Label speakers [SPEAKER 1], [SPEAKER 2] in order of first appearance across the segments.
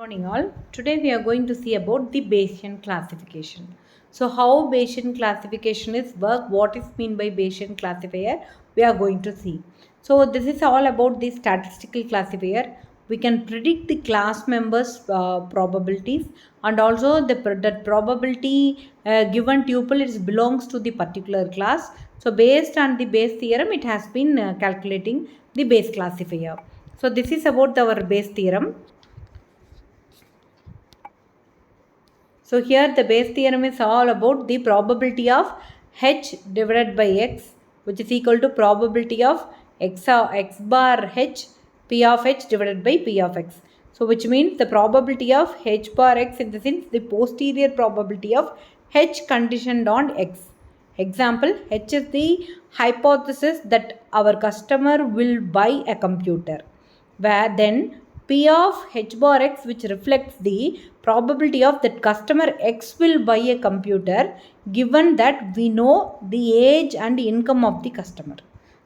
[SPEAKER 1] Morning all. Today we are going to see about the Bayesian classification. So how Bayesian classification is work, what is mean by Bayesian classifier, we are going to see. So this is all about the statistical classifier. We can predict the class members probabilities, and also that probability given tuple belongs to the particular class. So based on the Bayes theorem, it has been calculating the Bayes classifier. So this is about our Bayes theorem. So here the Bayes theorem is all about the probability of h divided by x, which is equal to probability of x bar h p of h divided by p of x. So which means the probability of h bar x in the sense the posterior probability of h conditioned on x. Example, h is the hypothesis that our customer will buy a computer, where then P of h bar x, which reflects the probability of that customer x will buy a computer given that we know the age and income of the customer.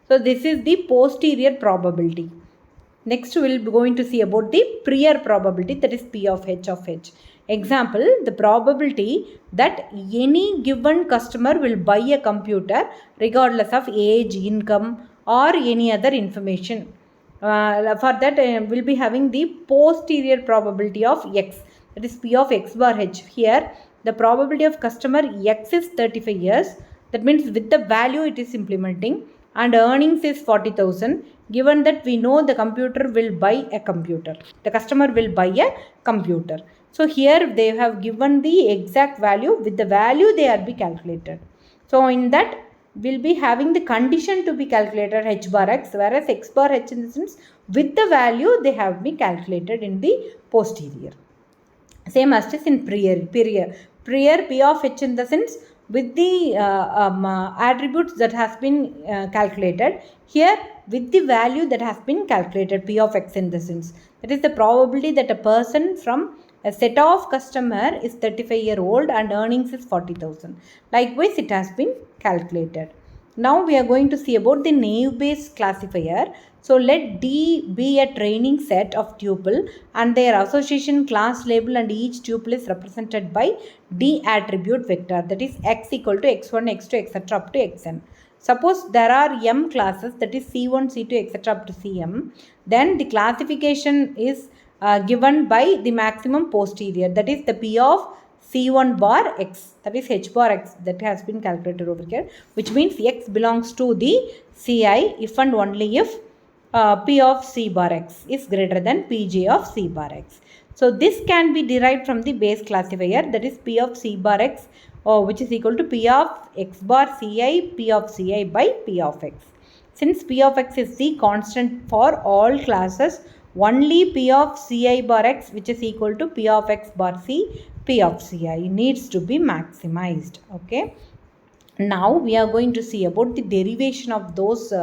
[SPEAKER 1] So this is the posterior probability. Next we will be going to see about the prior probability, that is P of h. Example, the probability that any given customer will buy a computer regardless of age, income or any other information. For that we'll be having the posterior probability of x, that is P of x bar h. Here the probability of customer x is 35 years, that means with the value it is implementing, and earnings is 40,000, given that we know the computer will buy a computer, the customer will buy a computer. So here they have given the exact value, with the value they are be calculated. So in that will be having the condition to be calculated h bar x, whereas x bar h in the sense with the value they have been calculated in the posterior. Same as is in prior P of h in the sense with the attributes that has been calculated, here with the value that has been calculated, P of x in the sense, that is the probability that a person from a set of customer is 35-year-old and earnings is 40,000. Likewise, it has been calculated. Now we are going to see about the naive-Bayes classifier. So let D be a training set of tuple and their association class label, and each tuple is represented by D attribute vector, that is x equal to x1, x2, etc. up to xn. Suppose there are m classes, that is C1, C2, etc. up to Cm, then the classification is given by the maximum posterior, that is the P of C1 bar x, that is h bar x, that has been calculated over here, which means x belongs to the Ci if and only if P of C bar x is greater than Pj of C bar x. So this can be derived from the Bayes classifier, that is P of C bar x, which is equal to P of x bar Ci, P of Ci by P of x. Since P of x is the constant for all classes, only P of Ci bar x, which is equal to P of x bar C, P of Ci, needs to be maximized. Okay. Now we are going to see about the derivation of those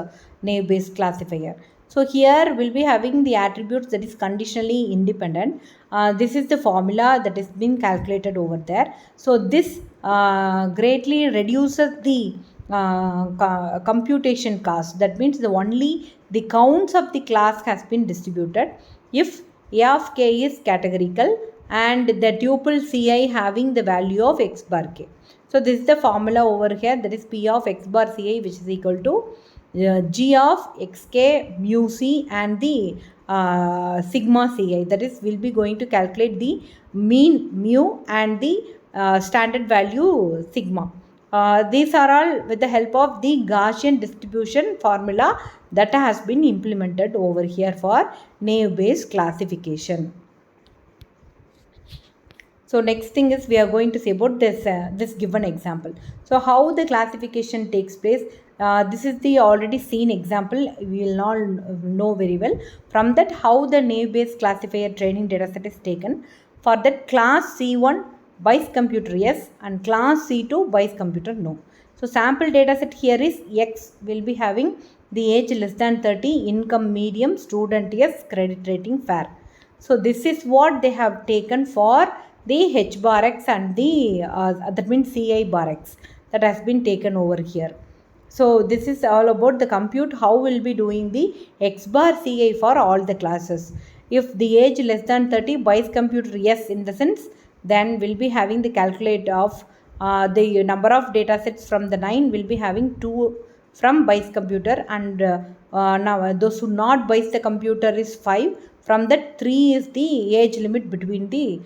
[SPEAKER 1] naive-Bayes classifier. So here we'll be having the attributes that is conditionally independent. This is the formula that is being calculated over there. So this greatly reduces the computation cost. That means only the counts of the class has been distributed if A of k is categorical and the tuple Ci having the value of x bar k. So this is the formula over here, that is P of x bar Ci, which is equal to G of xk mu c and the sigma Ci, that is we'll be going to calculate the mean mu and the standard value sigma. These are all with the help of the Gaussian distribution formula that has been implemented over here for naive-Bayes classification. So next thing is we are going to see about this given example. So how the classification takes place. This is the already seen example, we will all know very well. From that, how the naive-Bayes classifier training dataset is taken. For that, class C1 Bayes computer yes and class C2 Bayes computer no. So sample dataset here is X, will be having the age less than 30, income medium, student yes, credit rating fair. So this is what they have taken for the h bar x and the that means Ci bar x, that has been taken over here. So this is all about the compute, how we'll be doing the x bar Ci for all the classes. If the age less than 30, Bayes computer yes, in the sense, then we'll be having the calculate of the number of data sets from the 9 will be having 2 from Bayes computer, and now those who not Bayes the computer is 5. From that, 3 is the age limit between the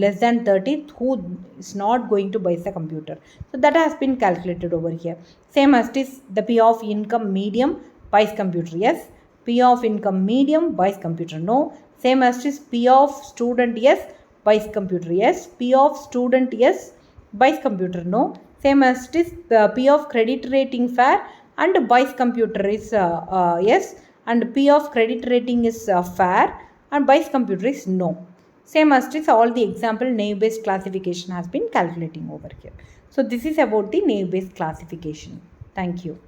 [SPEAKER 1] less than 30 who is not going to Bayes the computer. So that has been calculated over here. Same as this, the P of income medium Bayes computer yes, P of income medium Bayes computer no. Same as this, P of student yes, Bayes computer yes, P of student yes, Bayes computer no. Same as this, P of credit rating fair and Bayes computer is yes, and P of credit rating is fair and Bayes computer is no. Same as this, all the example naive-Bayes classification has been calculating over here. So this is about the naive-Bayes classification. Thank you.